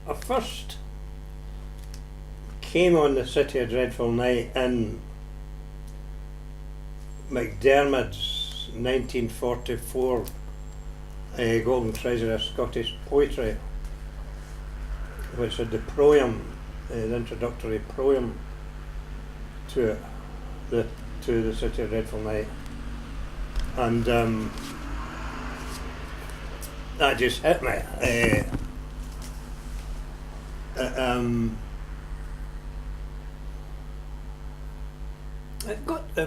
I first came on the City of Dreadful Night in McDermott's 1944 Golden Treasure of Scottish Poetry, which had the proem, the introductory proem to it, to the City of Dreadful Night, and that just hit me.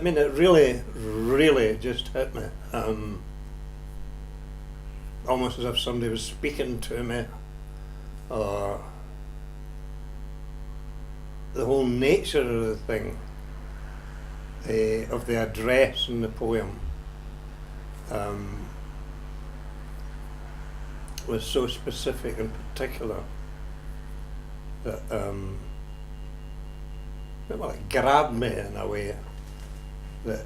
It really just hit me. Almost as if somebody was speaking to me, or the whole nature of the thing, of the address in the poem, was so specific and particular that it grabbed me in a way that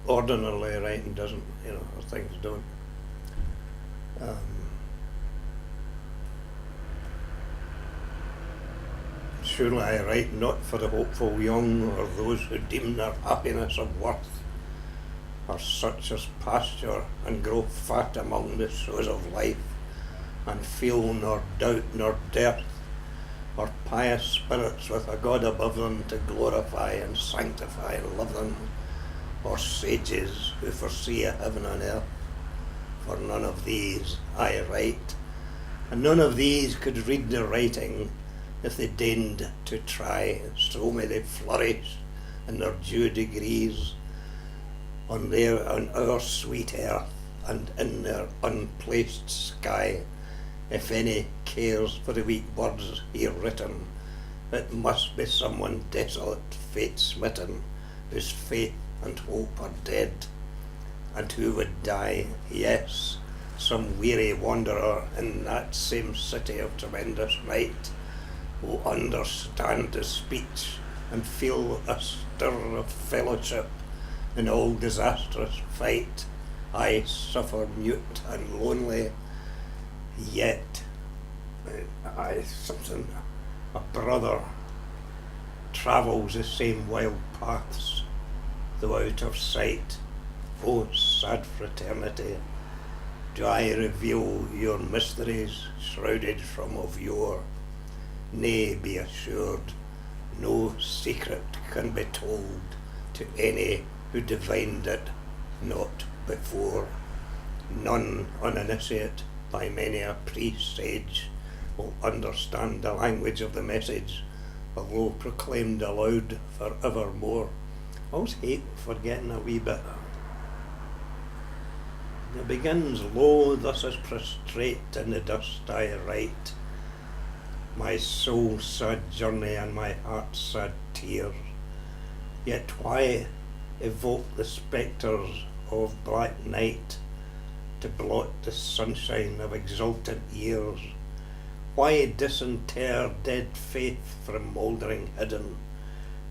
ordinarily writing doesn't, or things don't. Surely I write not for the hopeful young, or those who deem their happiness of worth, or such as pasture and grow fat among the shows of life, and feel nor doubt nor dearth, or pious spirits with a God above them to glorify and sanctify and love them, or sages who foresee a heaven on earth. For none of these I write, and none of these could read the writing if they deigned to try. So may they flourish in their due degrees on our sweet earth, and in their unplaced sky. If any cares for the weak words here written, it must be someone desolate, fate smitten, whose faith and hope are dead, and who would die, yes, some weary wanderer in that same city of tremendous night, will understand the speech and feel a stir of fellowship in all disastrous fight. I suffer mute and lonely, yet a brother travels the same wild paths, though out of sight. O sad fraternity, do I reveal your mysteries shrouded from of yore? Nay, be assured, no secret can be told to any who divined it not before. None uninitiate by many a presage will understand the language of the message, although proclaimed aloud for evermore. I always hate forgetting a wee bit. It begins, lo, thus is prostrate in the dust I write, my soul's sad journey and my heart's sad tears. Yet why evoke the spectres of black night to blot the sunshine of exultant years? Why disinter dead faith from mouldering hidden?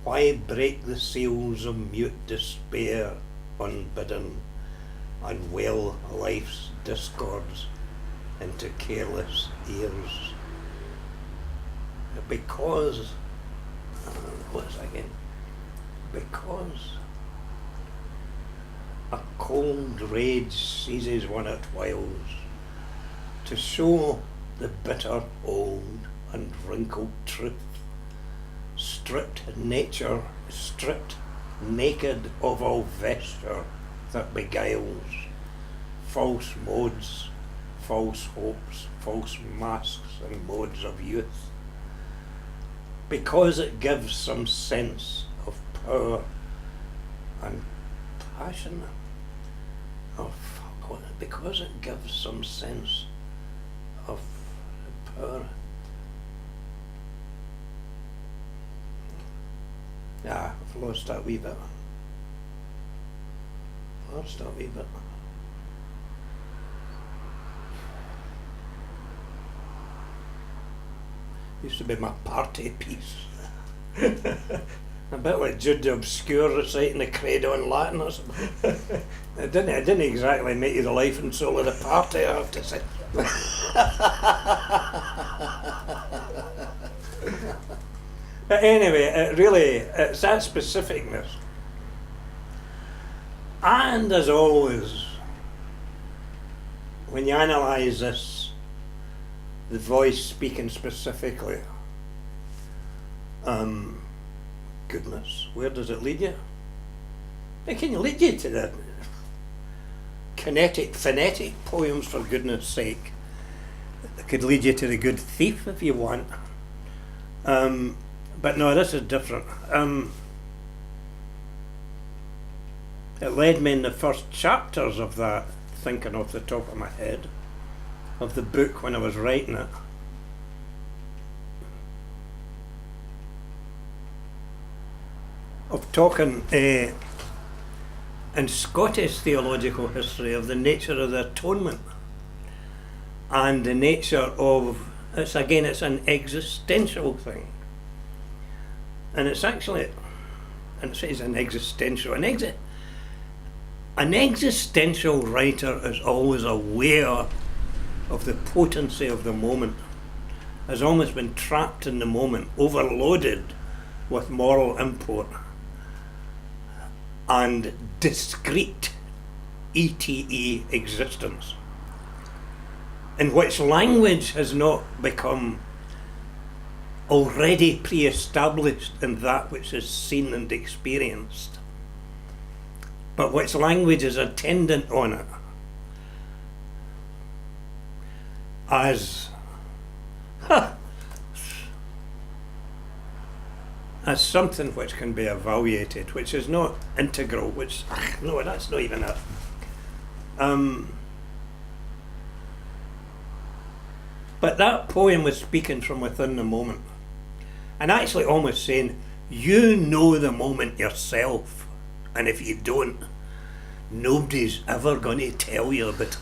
Why break the seals of mute despair unbidden, and wail life's discords into careless ears? Because a cold rage seizes one at whiles, to show the bitter old and wrinkled truth, stripped naked of all vesture that beguiles, false modes, false hopes, false masks and modes of youth, because it gives some sense of power and passion, because it gives some sense of power. I've lost that wee bit. Used to be my party piece. A bit like Jude the Obscure reciting the Credo in Latin or something. It didn't exactly make you the life and soul of the party, I have to say. But anyway, it's that specificness. And as always, when you analyse this, the voice speaking specifically, goodness, where does it lead you? It can lead you to the phonetic poems, for goodness sake. It could lead you to the Good Thief if you want. But no, this is different. It led me in the first chapters of that, thinking off the top of my head, of the book when I was writing it. Of talking in Scottish theological history of the nature of the atonement and the nature of, it's an existential thing. And it's actually, and it says an existential writer is always aware of the potency of the moment, has almost been trapped in the moment, overloaded with moral import and discrete ETE existence, in which language has not become already pre-established in that which is seen and experienced, but which language is attendant on it as something which can be evaluated, which is not integral, which, no, that's not even it. But that poem was speaking from within the moment, and actually almost saying, you know the moment yourself, and if you don't, nobody's ever going to tell you about it.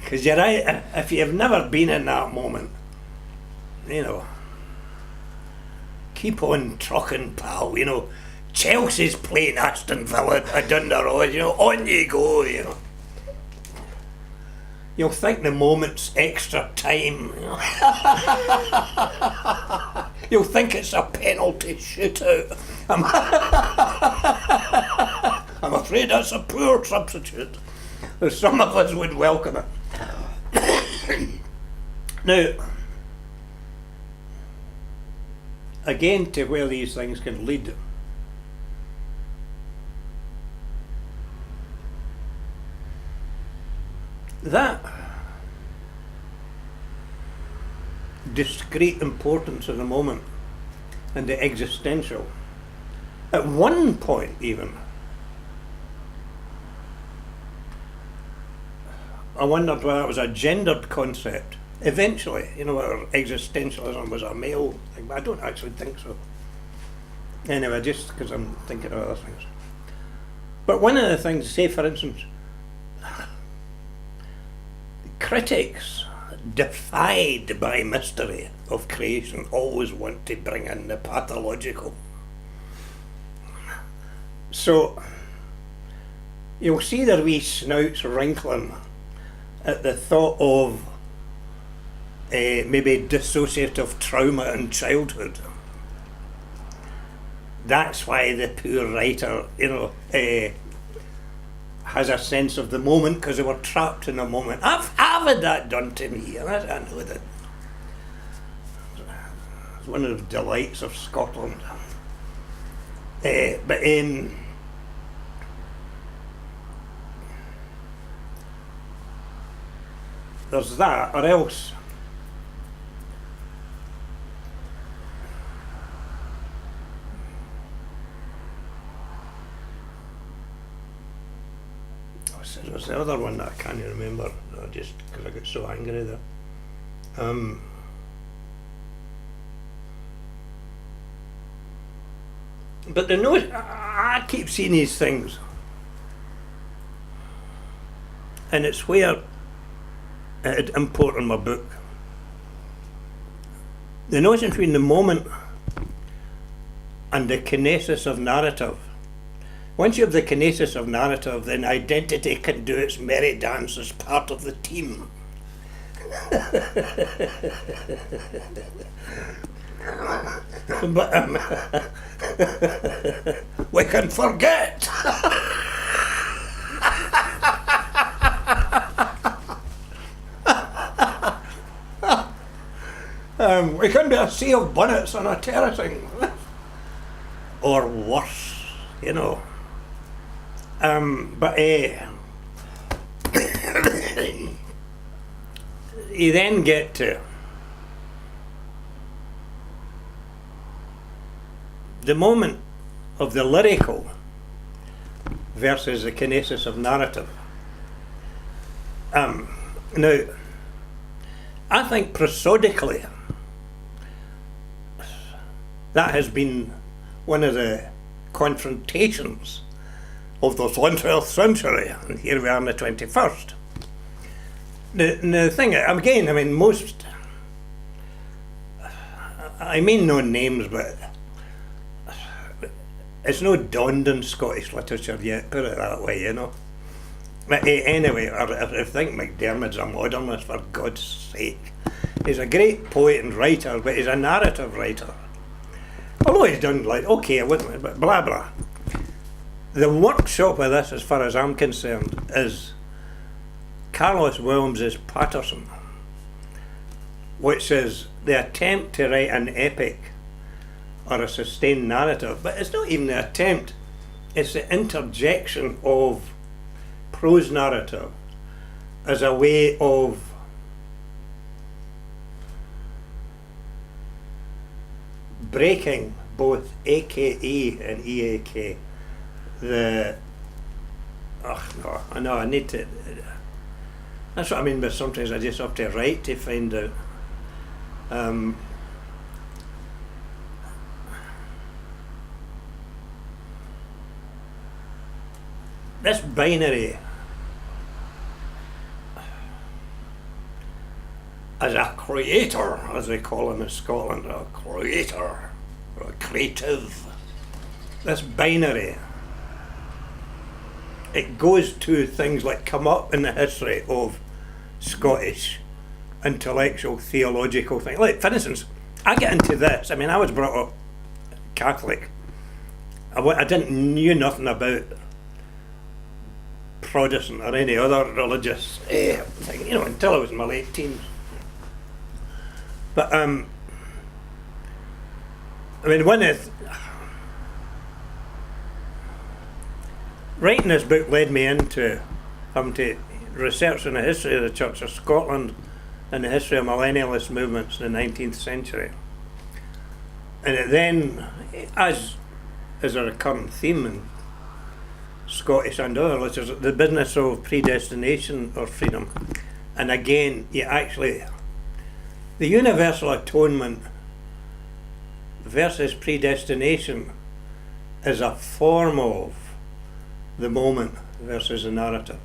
Because you're right, if you've never been in that moment, you know, keep on trucking, pal, you know, Chelsea's playing Aston Villa at Dundee, you know, on you go, you know. You'll think the moment's extra time. You know. You'll think it's a penalty shootout. I'm afraid that's a poor substitute. Some of us would welcome it. Now, again, to where these things can lead. That discrete importance of the moment and the existential, at one point even, I wondered whether it was a gendered concept. Eventually, you know, whether existentialism was a male thing, but I don't actually think so. Anyway, just because I'm thinking of other things. But one of the things, say for instance, critics defied by mystery of creation always want to bring in the pathological. So you'll see their wee snouts wrinkling at the thought of maybe dissociative trauma in childhood. That's why the poor writer, you know, has a sense of the moment, because they were trapped in a moment. I've had that done to me, and I know that. It's one of the delights of Scotland. But there's that, or else there's the other one that I can't remember, just because I got so angry there. But the note, I keep seeing these things, and it's where it had import in my book. The notion between the moment and the kinesis of narrative. Once you have the kinesis of narrative, then identity can do its merry dance as part of the team. But we can forget. We can be a sea of bonnets on a terracing, or worse, you know. But you then get to the moment of the lyrical versus the kinesis of narrative. Now, I think prosodically that has been one of the confrontations of the 20th century, and here we are in the 21st. The thing, again, I mean, most, I mean no names, but it's no dawned in Scottish literature yet, put it that way, you know. But anyway, I think McDermott's a modernist, for God's sake. He's a great poet and writer, but he's a narrative writer. Although he's done like, okay, but blah blah. The workshop of this, as far as I'm concerned, is Carlos Williams's Patterson, which is the attempt to write an epic or a sustained narrative, but it's not even the attempt, it's the interjection of prose narrative as a way of breaking both AKE and EAK. I need to, that's what I mean, but sometimes I just have to write to find out. This binary as a creator, as they call him in Scotland, a creator, or a creative, this binary, it goes to things like come up in the history of Scottish intellectual theological things. Like, for instance, I get into this, I mean, I was brought up Catholic. I knew nothing about Protestant or any other religious thing, you know, until I was in my late teens. But I mean, writing this book led me into having to research on the history of the Church of Scotland and the history of millennialist movements in the 19th century. And it then, as is a recurrent theme in Scottish and other literatures, the business of predestination or freedom. And again, the universal atonement versus predestination is a form of the moment versus the narrative.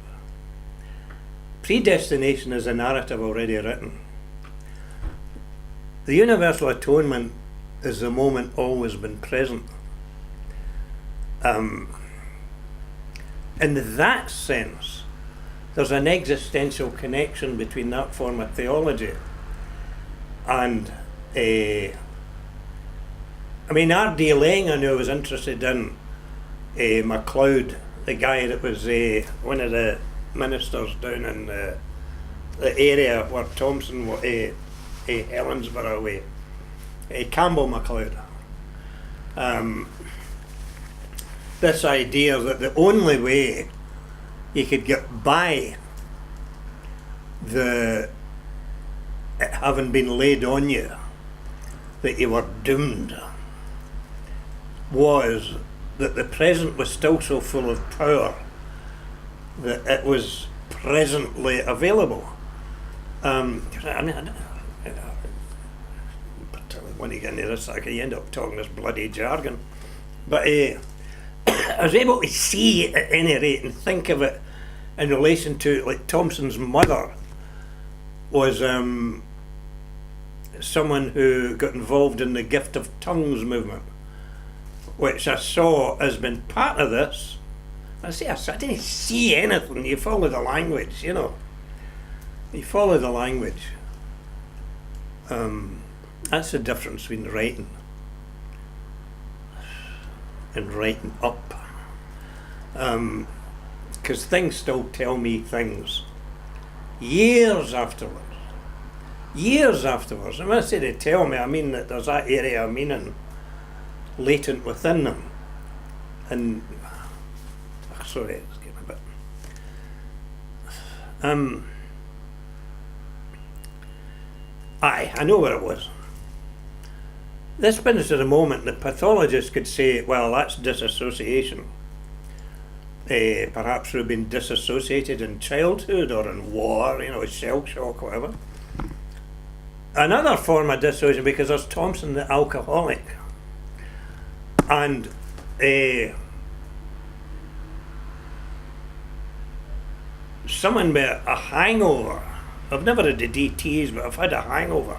Predestination is a narrative already written. The universal atonement is the moment always been present. In that sense, there's an existential connection between that form of theology and I mean, R.D. Laing, I knew, was interested in MacLeod, the guy that was one of the ministers down in the area where Thomson, Helensburgh way, Campbell MacLeod. This idea that the only way you could get by it having been laid on you that you were doomed was that the present was still so full of power that it was presently available. I mean, particularly when you get into this, like, you end up talking this bloody jargon. But I was able to see, at any rate, and think of it in relation to, like, Thomson's mother was someone who got involved in the gift of tongues movement, which I saw as being part of this. I didn't see anything. You follow the language, you know. You follow the language. That's the difference between writing and writing up. Because things still tell me things years afterwards. Years afterwards. And when I say they tell me, I mean that there's that area of meaning latent within them. And sorry, it's getting a bit. I know where it was. This brings to the moment that pathologists could say, well, that's disassociation. Perhaps we've been disassociated in childhood or in war, you know, shell shock, whatever. Another form of dissociation, because there's Thomson the alcoholic, and someone with a hangover. I've never had the DTs, but I've had a hangover,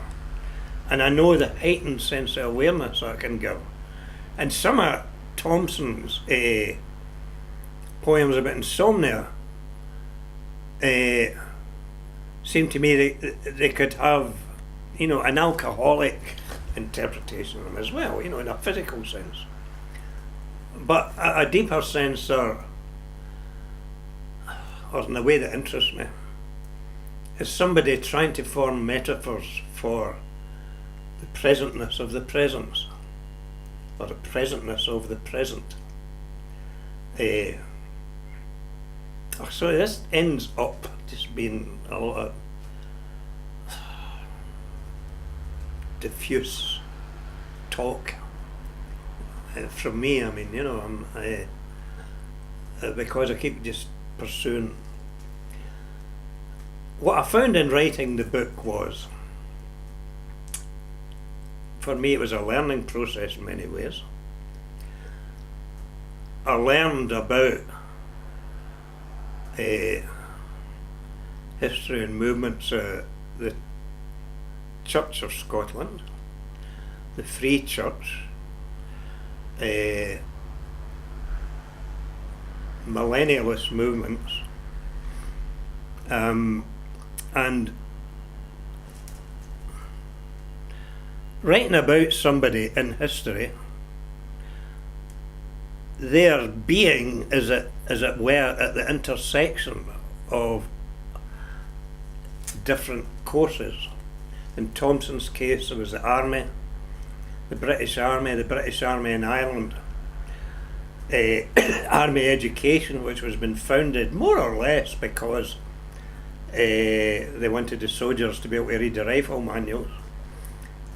and I know the heightened sense of awareness I can give. And some of Thomson's poems about insomnia seem to me they could have, you know, an alcoholic interpretation of them as well, you know, in a physical sense. But a deeper sense, or in a way that interests me, is somebody trying to form metaphors for the presentness of the presence, or the presentness of the present. So this ends up just being a lot of diffuse talk from me. I mean, you know, because I keep just pursuing. What I found in writing the book was, for me, it was a learning process in many ways. I learned about history and movements of the Church of Scotland, the Free Church, millennialist movements, and writing about somebody in history, their being, as it were, at the intersection of different courses. In Thomson's case, there was the army, the British Army in Ireland, army education, which was been founded more or less because they wanted the soldiers to be able to read the rifle manuals.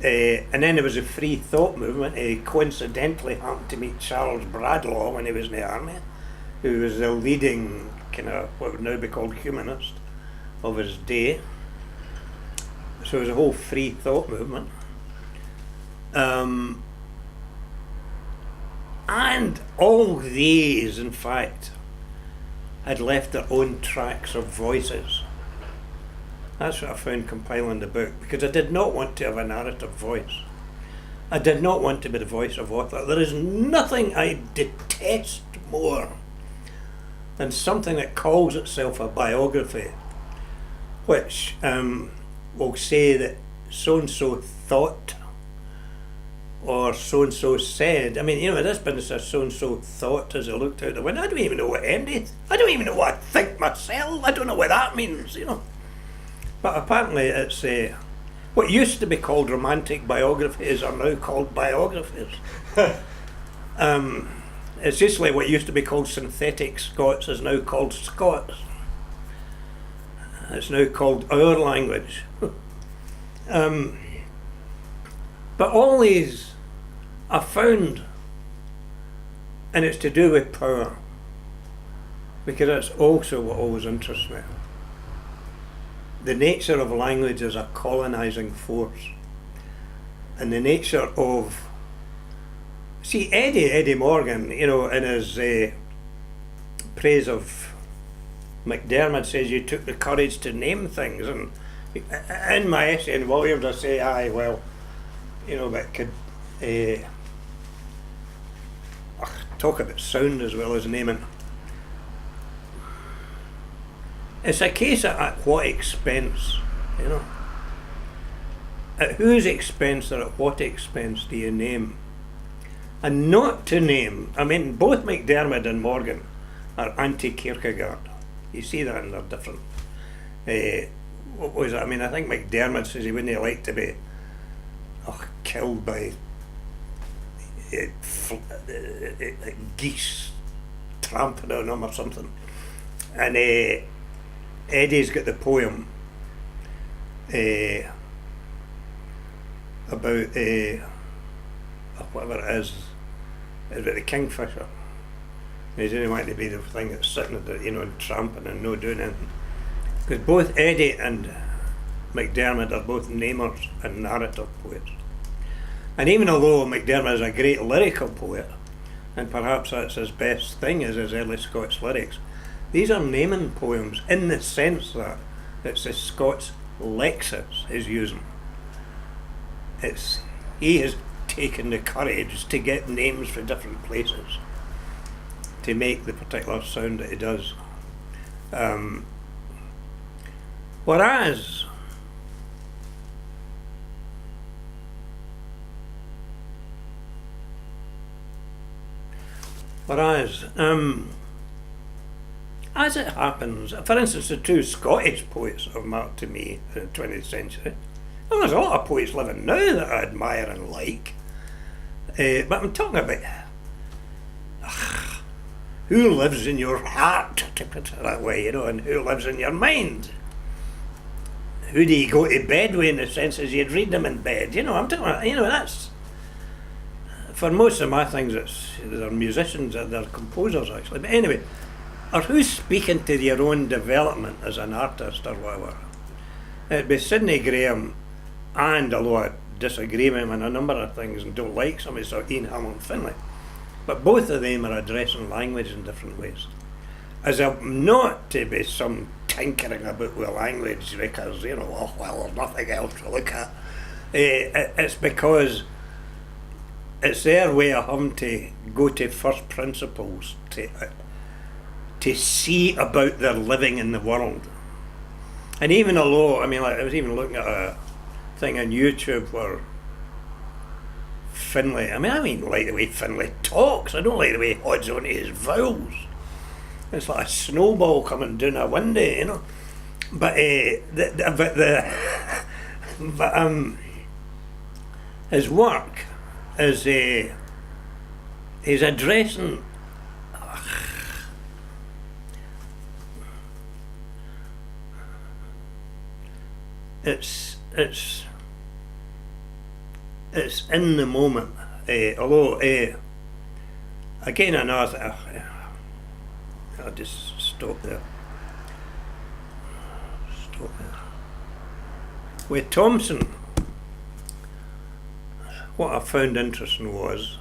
And then there was a free thought movement. He coincidentally happened to meet Charles Bradlaugh when he was in the army, who was the leading kind of what would now be called humanist of his day. So it was a whole free thought movement. And all these, in fact, had left their own tracks of voices. That's what I found compiling the book, because I did not want to have a narrative voice. I did not want to be the voice of author. There is nothing I detest more than something that calls itself a biography, which will say that so-and-so thought, or so-and-so said. I mean, you know, this business of so-and-so thought as I looked out the window, I don't even know what ended. I don't even know what I think myself. I don't know what that means, you know. But apparently it's what used to be called romantic biographies are now called biographies. It's just like what used to be called synthetic Scots is now called Scots. It's now called our language. But all these I found, and it's to do with power, because that's also what always interests me. The nature of language as a colonising force, and the nature of, see, Eddie Morgan, you know, in his praise of McDermott, says you took the courage to name things, and in my essay in Williams I say, aye, well, you know, but could talk about sound as well as naming. It's a case of at what expense, you know. At whose expense or at what expense do you name? And not to name, I mean, both McDermott and Morgan are anti-Kierkegaard. You see that in their different... what was it? I mean, I think McDermott says he wouldn't like to be killed by geese tramping on him or something. And Eddie's got the poem about whatever it is about the kingfisher. He didn't want to be the thing that's sitting at the, you know, and tramping and no doing anything. Because both Eddie and McDermott are both namers and narrative poets. And even although McDermott is a great lyrical poet, and perhaps that's his best thing is his early Scots lyrics, these are naming poems in the sense that it's the Scots Lexis is using. He has taken the courage to get names for different places to make the particular sound that he does. Whereas as it happens, for instance, the two Scottish poets of mark to me in the 20th century, well, there's a lot of poets living now that I admire and like, but I'm talking about who lives in your heart, to put it that way, you know, and who lives in your mind. Who do you go to bed with, in the sense as you'd read them in bed, you know, I'm talking about, you know, that's, for most of my things, they're musicians, they're composers actually, but anyway, or who's speaking to your own development as an artist or whatever. It'd be Sidney Graham, and although I disagree with him on a number of things and don't like somebody, so Ian Hamilton Finlay, but both of them are addressing language in different ways. As a, not to be some tinkering about with language because, you know, oh, well, there's nothing else to look at. It's because it's their way of having to go to first principles to see about their living in the world. And even although, I mean, like, I was even looking at a thing on YouTube where Finlay, I mean like the way Finlay talks, I don't like the way he odds on his vowels. It's like a snowball coming down a window, you know. But his work is he's addressing it's in the moment. Although again, another. I'll just stop there. With Thomson, what I found interesting was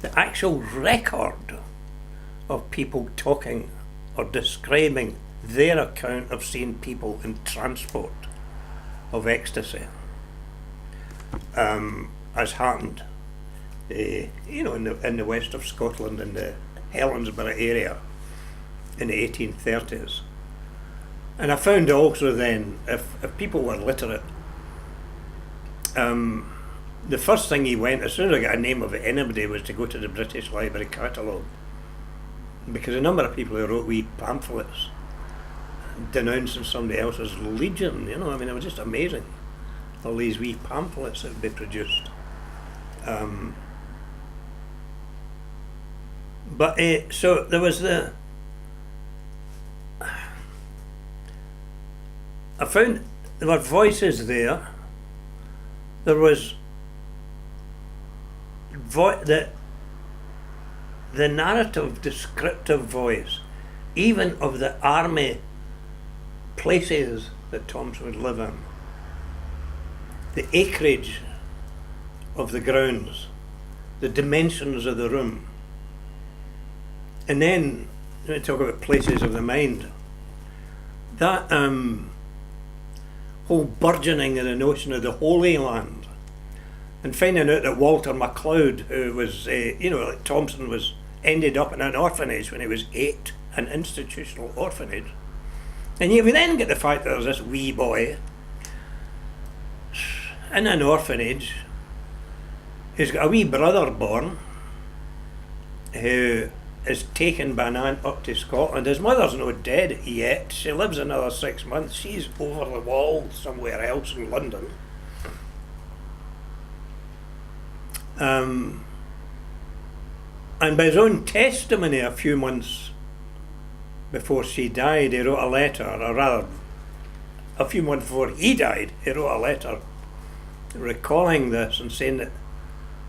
the actual record of people talking or describing their account of seeing people in transport of ecstasy, as happened, you know, in the west of Scotland, in the Helensburgh area in the 1830s. And I found also then, if people were literate, the first thing he went, as soon as I got a name of anybody, was to go to the British Library catalogue, because a number of people who wrote wee pamphlets denouncing somebody else's legion, you know, I mean, it was just amazing, all these wee pamphlets that would be produced. But so there was I found there were voices there. There was the narrative, descriptive voice, even of the army places that Thomson would live in, the acreage of the grounds, the dimensions of the room. And then, when we talk about places of the mind, that whole burgeoning of the notion of the Holy Land, and finding out that Walter MacLeod, who was, you know, like Thomson was ended up in an orphanage when he was 8, an institutional orphanage. And you then get the fact that there's this wee boy in an orphanage who's got a wee brother born who is taken by an aunt up to Scotland. His mother's not dead yet. She lives another 6 months. She's over the wall somewhere else in London. And by his own testimony, a few months before she died, he wrote a letter, or rather, a few months before he died, he wrote a letter recalling this and saying that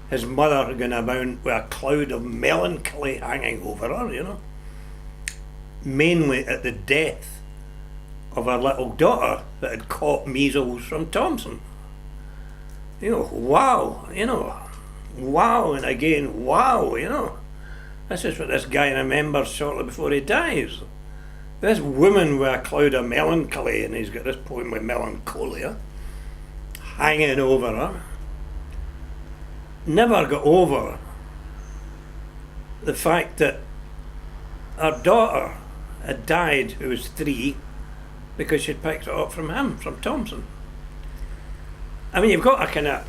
his mother had gone about with a cloud of melancholy hanging over her, mainly at the death of her little daughter that had caught measles from Thomson. Wow, wow, and again, wow, This is what this guy remembers shortly before he dies. This woman with a cloud of melancholy, and he's got this poem with melancholia hanging over her, never got over the fact that her daughter had died, who was 3, because she'd picked it up from him, from Thomson. I mean, you've got a kind of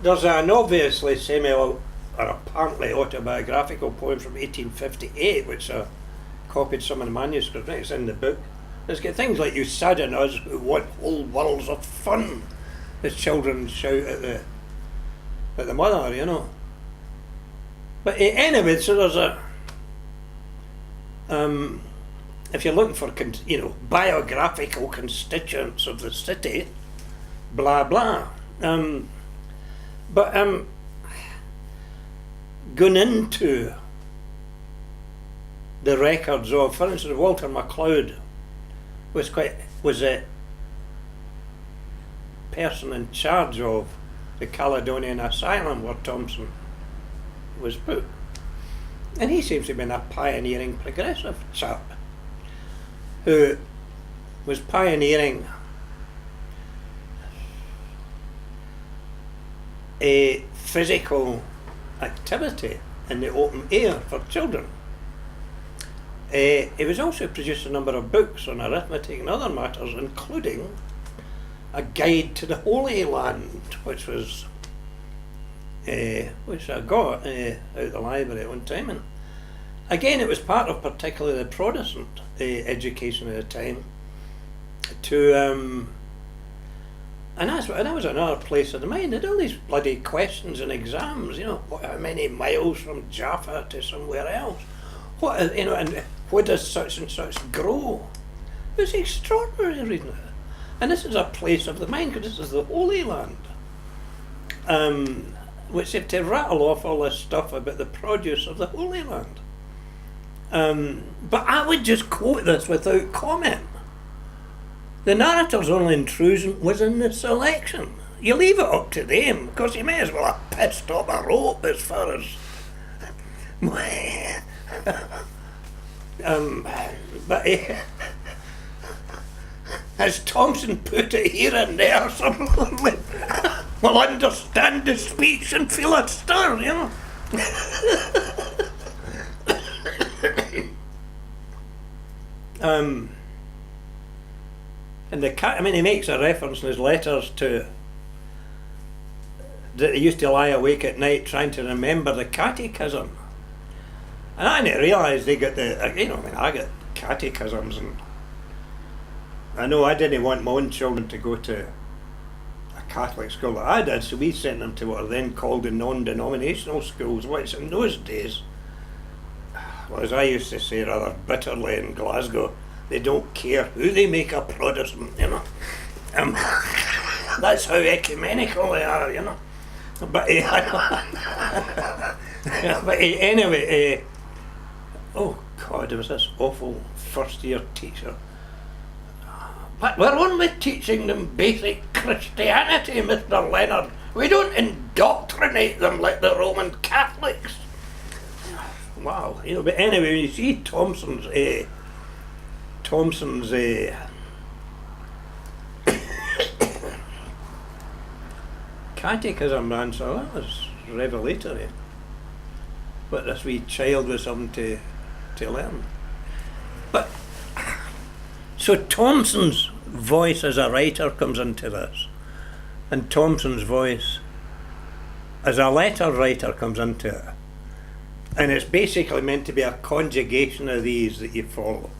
there's an obviously or apparently autobiographical poem from 1858, which I copied some of the manuscript, right? It's in the book. It's got things like, "You sadden us who want whole worlds of fun," the children shout at the mother, But anyway, so there's a if you're looking for biographical constituents of the city, blah blah. But going into the records of, for instance, Walter MacLeod was a person in charge of the Caledonian Asylum where Thomson was put, and he seems to have been a pioneering progressive chap who was pioneering a physical activity in the open air for children. He was also produced a number of books on arithmetic and other matters, including a guide to the Holy Land, which I got out the library at one time. And again, it was part of particularly the Protestant education at the time. And that was another place of the mind. They had all these bloody questions and exams, how many miles from Jaffa to somewhere else? And what does such and such grow? It was extraordinary reading it. And this is a place of the mind, because this is the Holy Land. Which if to rattle off all this stuff about the produce of the Holy Land. But I would just quote this without comment. The narrator's only intrusion was in the selection. You leave it up to them, because you may as well have pissed up a rope as far as... but as Thomson put it here and there, someone will understand the speech and feel it stir, And he makes a reference in his letters to that he used to lie awake at night trying to remember the catechism. And I didn't realise they got I got catechisms, and I know I didn't want my own children to go to a Catholic school that I did, so we sent them to what are then called the non-denominational schools, which in those days, well, as I used to say rather bitterly in Glasgow, they don't care who they make a Protestant, That's how ecumenical they are, But anyway, oh God, there was this awful first year teacher. But we're only teaching them basic Christianity, Mr. Leonard. We don't indoctrinate them like the Roman Catholics. Wow, but anyway, when you see Thomson's catechism answer, that was revelatory. But this wee child was something to learn. But so Thomson's voice as a writer comes into this, and Thomson's voice as a letter writer comes into it. And it's basically meant to be a conjugation of these that you follow.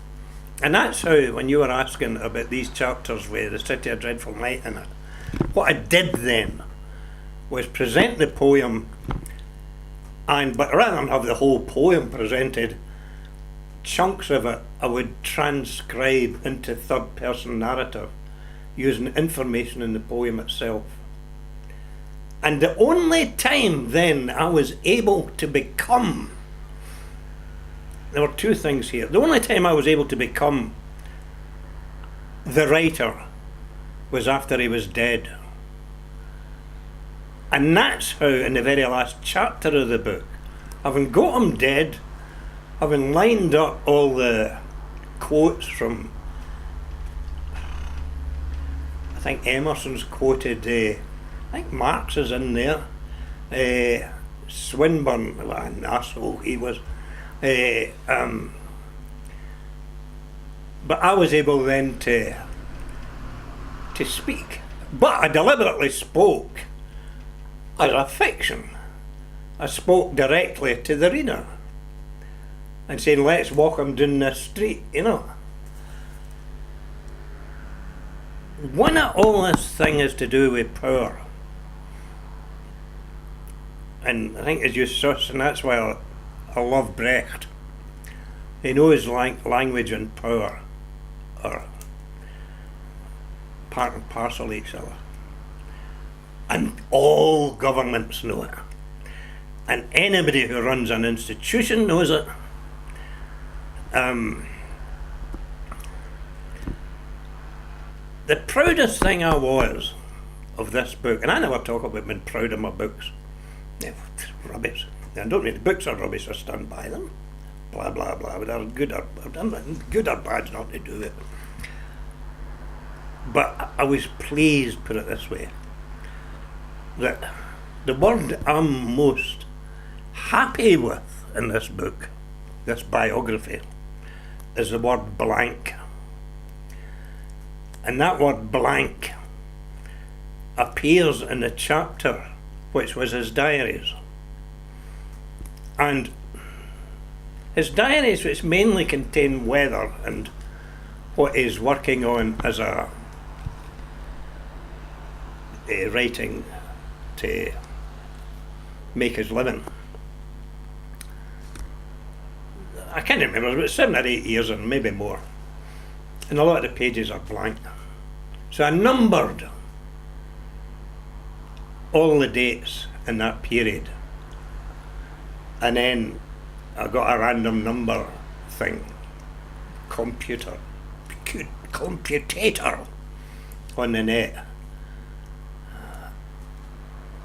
And that's how, when you were asking about these chapters with the City of Dreadful Night in it, what I did then was present the poem, but rather than have the whole poem presented, chunks of it I would transcribe into third person narrative using information in the poem itself. And the only time then I was able to become, there were two things here. The only time I was able to become the writer was after he was dead. And that's how, in the very last chapter of the book, having got him dead, having lined up all the quotes from, I think Emerson's quoted, I think Marx is in there, Swinburne, what an arsehole he was, but I was able then to speak. But I deliberately spoke as a fiction. I spoke directly to the reader and saying, let's walk him down this street, you know. One of all this thing is to do with power. And I think as you saw, and that's why I love Brecht. He knows language and power are part and parcel of each other. And all governments know it. And anybody who runs an institution knows it. The proudest thing I was of this book, and I never talk about being proud of my books. Yeah, rubbish. I don't mean the books are rubbish, I stand by them. Blah blah blah. But they're good or bad not to do it. But I was pleased, put it this way, that the word I'm most happy with in this book, this biography, is the word blank. And that word blank appears in the chapter which was his diaries. And his diaries, which mainly contain weather and what he's working on as a writing to make his living. I can't remember, it was about 7 or 8 years and maybe more. And a lot of the pages are blank. So I numbered all the dates in that period. And then I got a random number thing, computator on the net,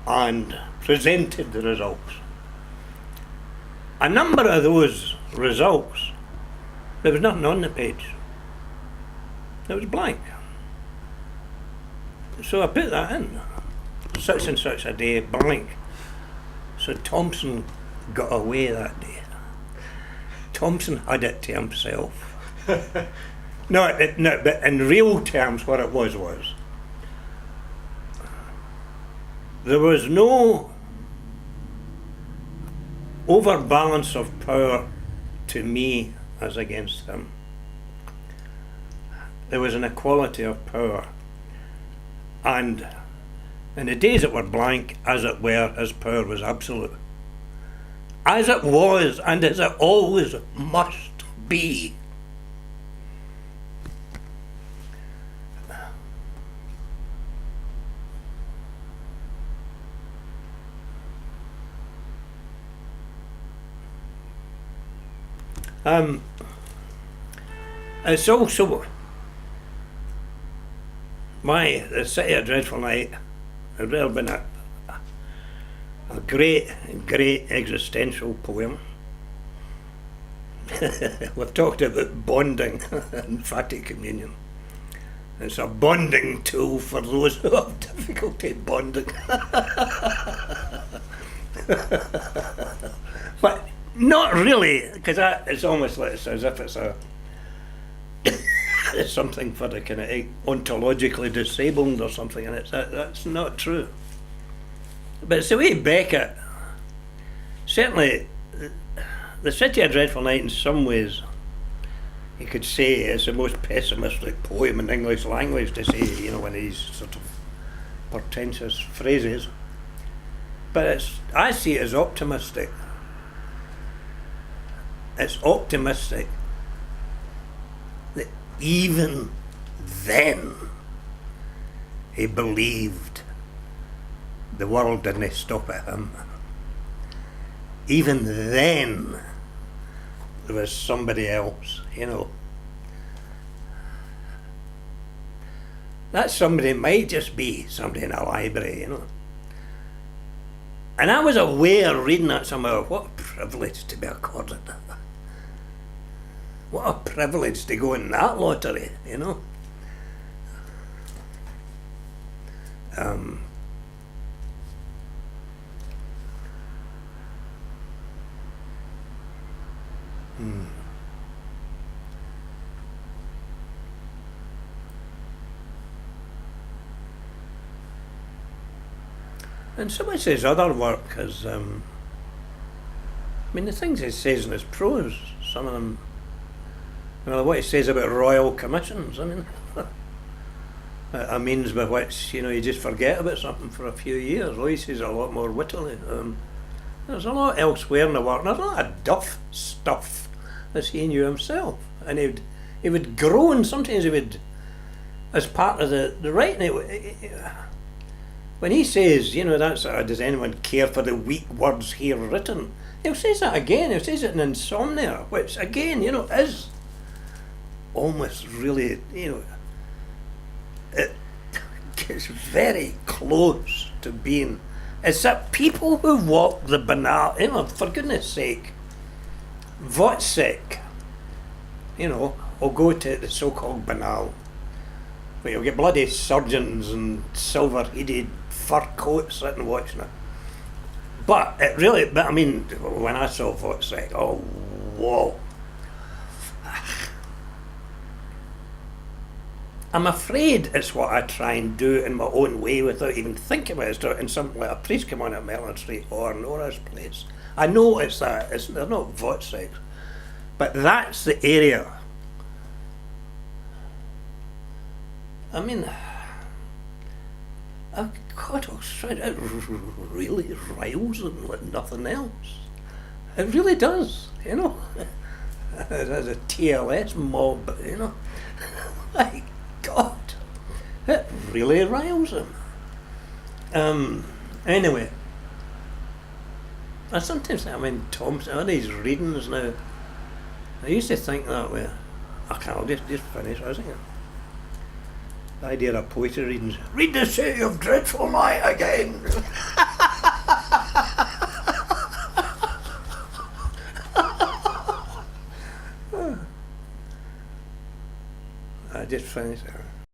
and presented the results. A number of those results, there was nothing on the page. It was blank. So I put that in, such and such a day, blank. So Thomson got away that day. Thomson had it to himself. No, but in real terms what it was there was no overbalance of power to me as against him. There was an equality of power. And in the days that were blank, as it were, his power was absolute. As it was, and as it always must be. It's also the City of Dreadful Night has really been a great existential poem. We've talked about bonding in emphatic communion. It's a bonding tool for those who have difficulty bonding. But not really, because it's almost like it's as if it's a it's something for the kind of ontologically disabled or something, and that's not true. But it's the way Beckett, certainly, The City of Dreadful Night in some ways, you could say is the most pessimistic poem in the English language to say, you know, one of these sort of portentous phrases. But I see it as optimistic. It's optimistic that even then he believed the world didn't stop at him. Even then there was somebody else, you know. That somebody might just be somebody in a library, you know. And I was aware, reading that somewhere, what a privilege to be accorded that. What a privilege to go in that lottery, you know. And some of his other work is, I mean, the things he says in his prose, some of them, well, what he says about royal commissions, I mean, a means by which, you know, you just forget about something for a few years. Oh, he says a lot more wittily. There's a lot elsewhere in the work. There's a lot of duff stuff as he knew himself, and he would groan. Sometimes he would, as part of the writing. When he says, you know, that's does anyone care for the weak words here written? He'll say that again. He'll say it in Insomnia, which again, you know, is almost really, you know, it gets very close to being. It's that people who walk the banal, you know, for goodness sake, Wozzeck, you know, will go to the so-called banal, where you'll get bloody surgeons and silver-headed fur coats sitting watching it. But I mean, when I saw Wozzeck, oh, whoa. I'm afraid it's what I try and do in my own way without even thinking about it. In something like a priest come on at Merlin Street or Nora's place. I know it's that. They're not Wozzeck. But that's the area. I mean, God, it really riles them like nothing else. It really does, you know. There's a TLS mob, you know. My God, it really riles them. Anyway, I sometimes think, I mean, Thomson, all these readings now, I used to think that way. I'll just finish, I was thinking. The idea of poetry readings. Read The City of Dreadful Night again. I just finished.